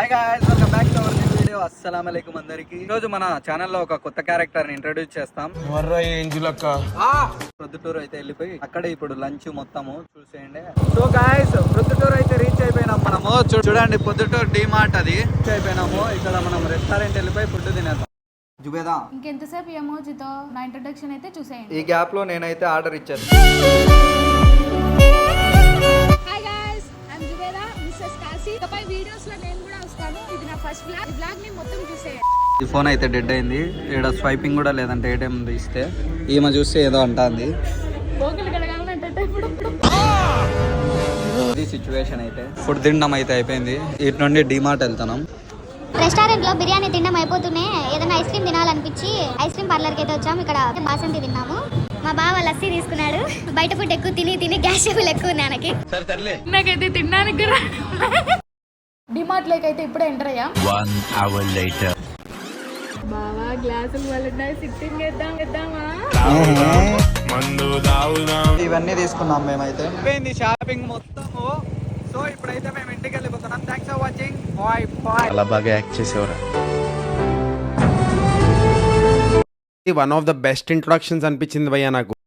Hi guys, welcome back to our new video. అస్సలాము అలైకుం అందరికి. ఈ రోజు మన ఛానల్లో ఒక కొత్త క్యారెక్టర్ ని ఇంట్రొడ్యూస్ చేస్తాం. ప్రొద్దుటూరు అయితే వెళ్ళిపోయి అక్కడ ఇప్పుడు లంచ్ మొత్తము చూసేయండి. సో గైస్, ప్రొద్దుటూరు అయితే రీచ్ అయిపోయినాం మనము. చూడండి, పొద్దుటూరు డిమార్ట్ అది రీచ్ అయిపోయినాము. ఇక్కడ మనం రెస్టారెంట్ వెళ్ళిపోయి ఫుడ్ తినేద్దాం. జుబేదా, ఇంకెంతసేపు ఎమోజితో నా ఇంట్రొడక్షన్ అయితే చూసేయండి. ఈ గ్యాప్ లో నేనైతే ఆర్డర్ ఇచ్చాను. Hi guys, I am Zubeda Mrs Kashi. ఇకపై వీడియోస్ లో నేను కూడా వస్తాను. ఇది నా ఫస్ట్ వ్లాగ్. ఈ వ్లాగ్ ని మొత్తం చూసేయండి. ఈ ఫోన్ అయితే డెడ్ అయింది. ఇక్కడ స్వైపింగ్ కూడా లేదంటే ఏటీఎం ఇస్తే ఈమె చూస్తే ఏదో అంటుంది. బోకలు గడగాలంటే ఇప్పుడు ఇది సిచ్యువేషన్. అయితే ఫుడ్ తినడం అయితే అయిపోయింది. ఇటు నుండి డిమార్ట్ వెళ్తున్నాం. రెస్టారెంట్ లో బిర్యానీ తినడం అయిపోతూనే ఏదైనా ఐస్ క్రీమ్ తినాలనిపించి ఐస్ క్రీమ్ పార్లర్ కి అయితే వచ్చాము. ఇక్కడ బాసంతి తిన్నాము. మా బావ లస్సీ తీసుకున్నాడు. బయట ఫుడ్ ఎక్కువ తిని గ్యాస్ ట్రబుల్ ఎక్కువ ఉంది ఆయనకి. నాకైతే తినడానికి కూడా డిమార్ట్ లోకి అయితే ఇప్పుడే ఎంటర్ అయ్యాం. 1 hour later. బావా గ్లాసులు వాళ్ళు సిట్టింగ్ చేద్దామా? ఇవన్నీ తీసుకున్నాం మేమైతే. అయిపోయింది షాపింగ్ మొత్తము. సో ఇప్పుడైతే మేము ఇంటికి వెళ్ళిపోతున్నాం. Thanks for watching. Bye bye. అలా బాగా యాక్ట్ చేసేవారా? One of the best introductions అనిపించింది భయ్యా నాకు.